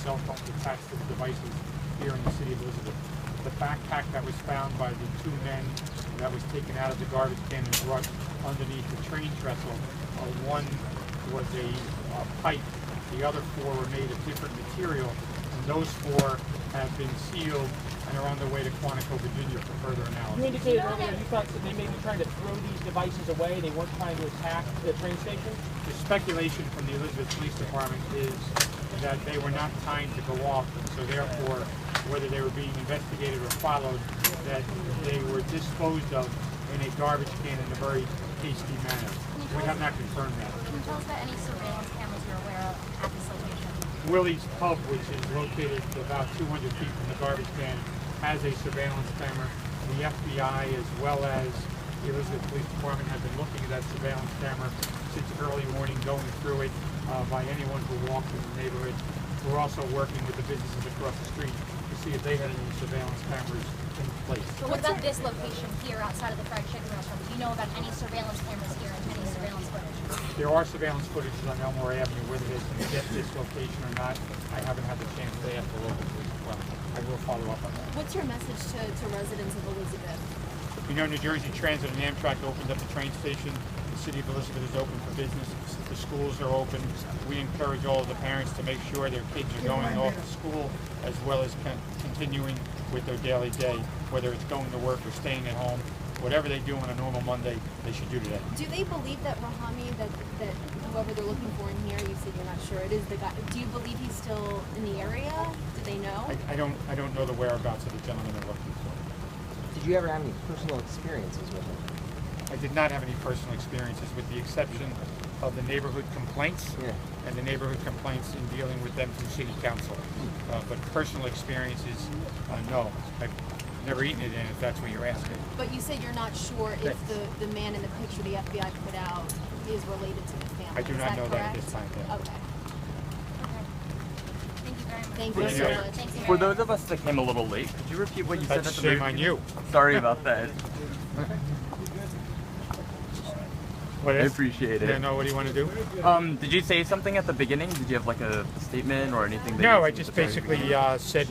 cell phones attached to the devices here in the city of Elizabeth. The backpack that was found by the two men that was taken out of the garbage can and brought underneath the train trestle, one was a pipe, the other four were made of different material, and those four have been sealed and are on their way to Quantico, Virginia for further analysis. You indicated earlier you thought that they may be trying to throw these devices away, they weren't trying to attack the train station? The speculation from the Elizabeth Police Department is that they were not timed to go off, and so therefore, whether they were being investigated or followed, that they were disposed of in a garbage can in a very hasty manner. We have not confirmed that. Can you tell us about any surveillance cameras you're aware of at this location? Willie's Pub, which is located about 200 feet from the garbage can, has a surveillance camera. The FBI as well as the Elizabeth Police Department have been looking at that surveillance camera since early morning, going through it by anyone who walks in the neighborhood. We're also working with the businesses across the street to see if they had any surveillance cameras in place. So what about this location here outside of the fried chicken restaurant? Do you know about any surveillance cameras here and any surveillance footage? There are surveillance footage on Elmore Avenue. Whether they can get this location or not, I haven't had the chance to ask the local police as well. I will follow up on that. What's your message to residents of Elizabeth? You know, New Jersey Transit and Amtrak opened up the train station. The city of Elizabeth is open for business. The schools are open. We encourage all of the parents to make sure their kids are going off to school as well as continuing with their daily day, whether it's going to work or staying at home. Whatever they do on a normal Monday, they should do today. Do they believe that Rahami, that whoever they're looking for in here, you said you're not sure, it is the guy, do you believe he's still in the area? Do they know? I don't know the whereabouts of the gentleman they're looking for. Did you ever have any personal experiences with him? I did not have any personal experiences, with the exception of the neighborhood complaints and the neighborhood complaints in dealing with them through city council. But personal experiences, no. I've never eaten it in, if that's what you're asking. But you said you're not sure if the man in the picture the FBI put out is related to the family. I do not know that at this time. Okay. Okay. Thank you very much. Thank you so much. Thanks, For those of us that came a little late, could you repeat what you said at That's the shame very on you. Sorry about that. What I is? appreciate it. Yeah, no, what do you want to do? Did you say something at the beginning? Did you have like a statement or anything? That No, I just basically said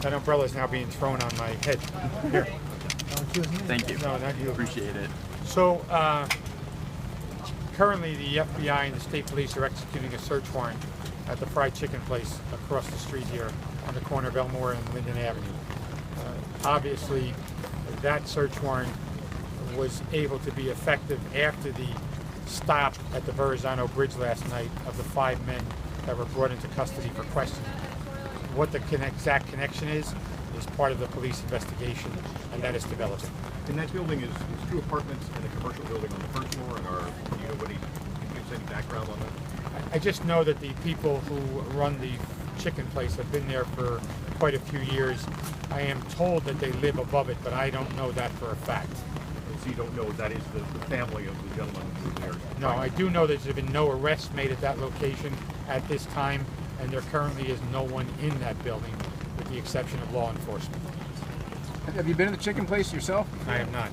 that umbrella is now being thrown on my head. Here. Thank you. No, not you. Appreciate it. So, currently the FBI and the state police are executing a search warrant at the fried chicken place across the street here on the corner of Elmore and Linden Avenue. Obviously, that search warrant was able to be effective after the stop at the Verrazano Bridge last night of the 5 men that were brought into custody for questioning. What the exact connection is part of the police investigation, and that is developing. And that building is 2 apartments and a commercial building on the first floor, and do you know what can you give us any background on that? I just know that the people who run the chicken place have been there for quite a few years. I am told that they live above it, but I don't know that for a fact. So you don't know that is the family of the gentleman who's there? No, I do know that there's been no arrests made at that location at this time, and there currently is no one in that building, with the exception of law enforcement. Have you been to the chicken place yourself? I have not.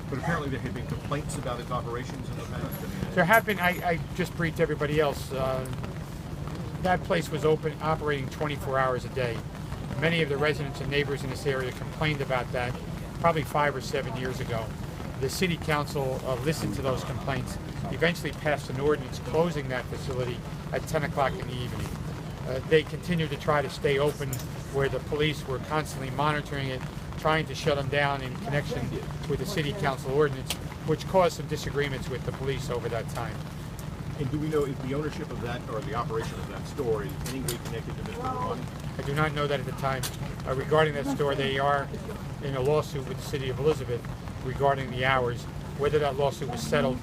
But apparently there have been complaints about its operations in the past. There have been. I just briefed everybody else. That place was operating 24 hours a day. Many of the residents and neighbors in this area complained about that probably 5 or 7 years ago. The city council listened to those complaints, eventually passed an ordinance closing that facility at 10 o'clock in the evening. They continued to try to stay open, where the police were constantly monitoring it, trying to shut them down in connection with the city council ordinance, which caused some disagreements with the police over that time. And do we know if the ownership of that, or the operation of that store, is in any way connected to Mr. Rahami? I do not know that at the time. Regarding that store, they are in a lawsuit with the city of Elizabeth regarding the hours. Whether that lawsuit was settled,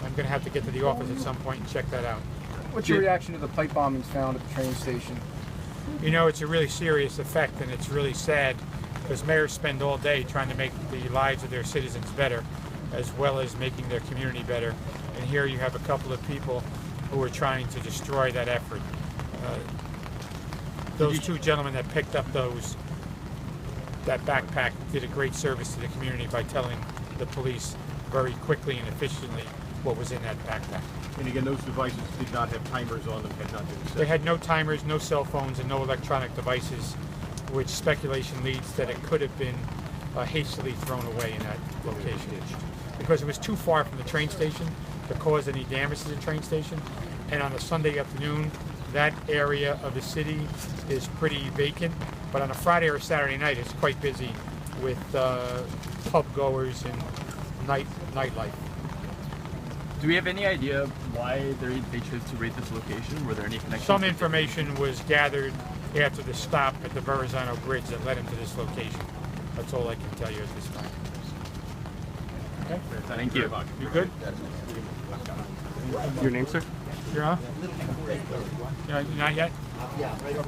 I'm going to have to get to the office at some point and check that out. What's your reaction to the pipe bombings found at the train station? You know, it's a really serious effect, and it's really sad, because mayors spend all day trying to make the lives of their citizens better, as well as making their community better. And here you have a couple of people who are trying to destroy that effort. Those 2 gentlemen that picked up that backpack did a great service to the community by telling the police very quickly and efficiently what was in that backpack. And again, those devices did not have timers on them, had not been set. They had no timers, no cell phones, and no electronic devices, which speculation leads that it could have been hastily thrown away in that location. Because it was too far from the train station to cause any damage to the train station. And on a Sunday afternoon, that area of the city is pretty vacant. But on a Friday or Saturday night, it's quite busy with pub goers and nightlife. Do we have any idea why they chose to rate this location? Were there any connections? Some information was gathered after the stop at the Verrazano Bridge that led him to this location. That's all I can tell you at this time. Okay? Thank you. You good? Your name, sir? You're on? Not yet?